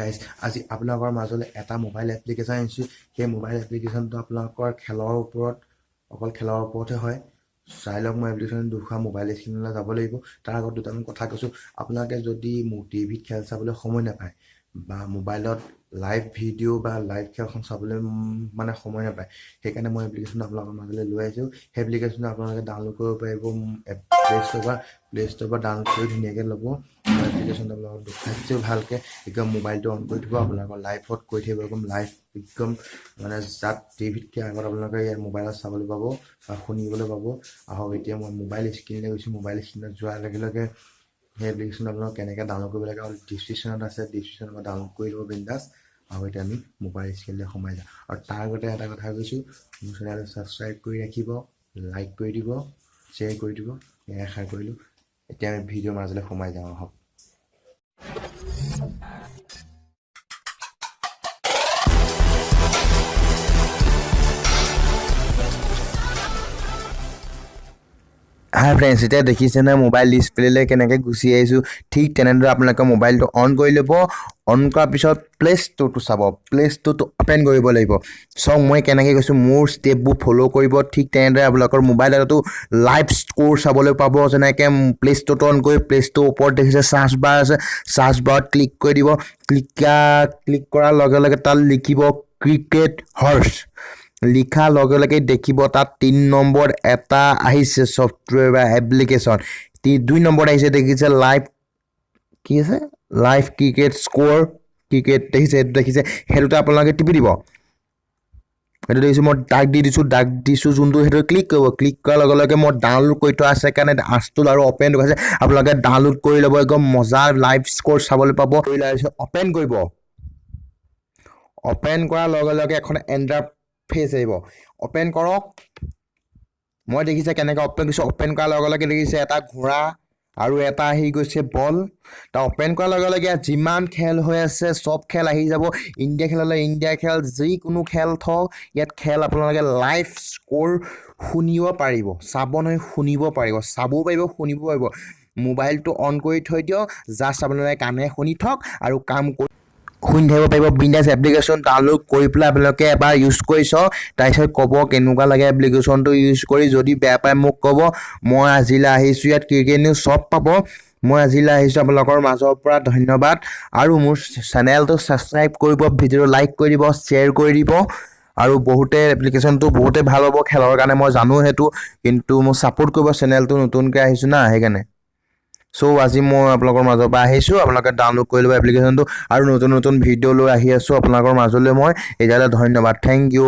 Guys আজি আপোনালোকৰ মাজলৈ এটা মোবাইল এপ্লিকেশ্যন আনিছোঁ। সেই মোবাইল এপ্লিকেশ্যনটো আপোনালোকৰ অকল খেলৰ ওপৰতহে হয়। চাই লওক মই এপ্লিকেশ্যন দুখোৱা মোবাইল স্ক্ৰীণলৈ যাব লাগিব। তাৰ আগত দুটামান কথা কৈছোঁ। আপোনালোকে যদি টিভিত খেল চাবলৈ সময় নাপায় বা মোবাইলত লাইভ ভিডিঅ' বা লাইভ খেলখন চাবলৈ মানে সময় নাপায়, সেইকাৰণে মই এপ্লিকেশ্যনটো আপোনালোকৰ মাজলৈ লৈ আহিছোঁ। সেই এপ্লিকেশ্যনটো আপোনালোকে ডাউনলোড কৰিব পাৰিব প্লে ষ্ট'ৰ পৰা ডাউনলোড কৰি ধুনীয়াকৈ ল'ব। এপ্লিকেশ্যনটো আপোনালোকক দেখাইছোঁ ভালকৈ। একদম মোবাইলটো অন কৰি দিব, আপোনালোকৰ লাইভত কৰি থাকিব, একদম লাইভ একদম মানে যাত টিভিতকৈ আগত আপোনালোকে ইয়াত মোবাইলত চাবলৈ পাব বা শুনিবলৈ পাব। আহক এতিয়া মই মোবাইল স্ক্ৰীণলৈ গৈছোঁ। মোবাইল স্ক্ৰীণত যোৱাৰ লগে লগে সেই এপ্লিকেশ্যনটো আপোনালোক কেনেকৈ ডাউনলোড কৰিব লাগে আৰু ডিছক্ৰিপশ্যনত আছে, ডিছক্ৰিপশ্যনৰ পৰা ডাউনলোড কৰি ল'ব বিন্দাছ। আৰু এতিয়া আমি মোবাইল স্ক্ৰীণলৈ সোমাই যাওঁ। আৰু তাৰ আগতে এটা কথা কৈছোঁ, মোৰ চেনেলটো ছাবস্ক্ৰাইব কৰি ৰাখিব, লাইক কৰি দিব, শ্বেয়াৰ কৰি দিব। এয়া আশা কৰিলোঁ। এতিয়া আমি ভিডিঅ'ৰ মাজলৈ সোমাই যাওঁ আহক। হাই ফ্ৰেণ্ডছ, এতিয়া দেখিছেনে মোবাইল ডিছপ্লেলৈ কেনেকৈ গুচি আহিছোঁ। ঠিক তেনেদৰে আপোনালোকে মোবাইলটো অন কৰি ল'ব। অন কৰাৰ পিছত প্লে ষ্ট'ৰটো চাব, প্লে ষ্ট'ৰটো অ'পেন কৰিব লাগিব। চাওক মই কেনেকৈ কৈছোঁ, মোৰ ষ্টেপবোৰ ফ'ল' কৰিব। ঠিক তেনেদৰে আপোনালোকৰ মোবাইলতো লাইভ স্ক'ৰ চাবলৈ পাব। যেনেকৈ প্লে ষ্ট'ৰটো অন কৰি প্লে ষ্ট'ৰ ওপৰত দেখিছে চাৰ্চ বাৰ আছে, চাৰ্চ বাৰত ক্লিক কৰি দিব। ক্লিক কৰাৰ লগে লগে তাত লিখিব ক্ৰিকেট হৰ্চ। লিখাৰ লগে লগে দেখিব তাত 3 নম্বৰত এটা আহিছে ছফ্টৱেৰ বা এপ্লিকেশ্যন। 2 নম্বৰত আহিছে দেখিছে লাইভ ক্ৰিকেট স্ক'ৰ ক্ৰিকেট দেখিছে, সেইটো দেখিছে। সেইটোতে আপোনালোকে টিপি দিব। সেইটো দেখিছোঁ মই ডাক দিছোঁ যোনটো, সেইটো ক্লিক কৰিব। ক্লিক কৰাৰ লগে লগে মই ডাউনলোড কৰি থোৱা আছে কাৰণে আনষ্টল আৰু অ'পেন দেখাইছে। আপোনালোকে ডাউনলোড কৰি ল'ব, একদম মজা লাইভ স্ক'ৰ চাবলৈ পাব। অ'পেন কৰিব। অ'পেন কৰাৰ লগে লগে এখন ইণ্টাৰফেচ আহিব। অ'পেন কৰক। মই দেখিছে কেনেকৈ অ'পেন কৰিছোঁ। অ'পেন কৰাৰ লগে লগে দেখিছে এটা ঘোঁৰা আৰু এটা আহি গৈছে বল। তাৰ অ'পেন কৰাৰ লগে লগে যিমান খেল হৈ আছে চব খেল আহি যাব। ইণ্ডিয়া খেল হ'লে ইণ্ডিয়া খেল, যিকোনো খেল থওক ইয়াত খেল আপোনালোকে লাইভ স্ক'ৰ শুনিব পাৰিব। চাব নহয়, শুনিব পাৰিব। চাবও পাৰিব, শুনিব পাৰিব। মোবাইলটো অন কৰি থৈ দিয়ক, জাষ্ট আপোনালোকে কাণে শুনি থওক আৰু কাম কৰি শুনি থাকিব পাৰিব। বিন্দাছ এপ্লিকেশ্যন ডাউনলোড কৰি পেলাই আপোনালোকে এবাৰ ইউজ কৰি চাওক, তাৰপিছত ক'ব কেনেকুৱা লাগে এপ্লিকেশ্যনটো ইউজ কৰি। যদি বেয়া পায় মোক ক'ব। মই আজিলৈ আহিছোঁ, ইয়াত ক্ৰিকেট নিউজ চব পাব। মই আজিলৈ আহিছোঁ আপোনালোকৰ মাজৰ পৰা। ধন্যবাদ। আৰু মোৰ চেনেলটো ছাবস্ক্ৰাইব কৰিব, ভিডিঅ'টো লাইক কৰি দিব, শ্বেয়াৰ কৰি দিব। আৰু বহুতে এপ্লিকেশ্যনটো বহুতে ভাল হ'ব খেলৰ কাৰণে, মই জানো সেইটো, কিন্তু মোক ছাপোৰ্ট কৰিব। চেনেলটো নতুনকৈ আহিছোঁ না, সেইকাৰণে। চ' আজি মই আপোনালোকৰ মাজৰ পৰা আহিছোঁ। আপোনালোকে ডাউনলোড কৰি ল'ব এপ্লিকেশ্যনটো। আৰু নতুন নতুন ভিডিঅ' লৈ আহি আছোঁ আপোনালোকৰ মাজলৈ মই। এতিয়ালৈ ধন্যবাদ, থেংক ইউ।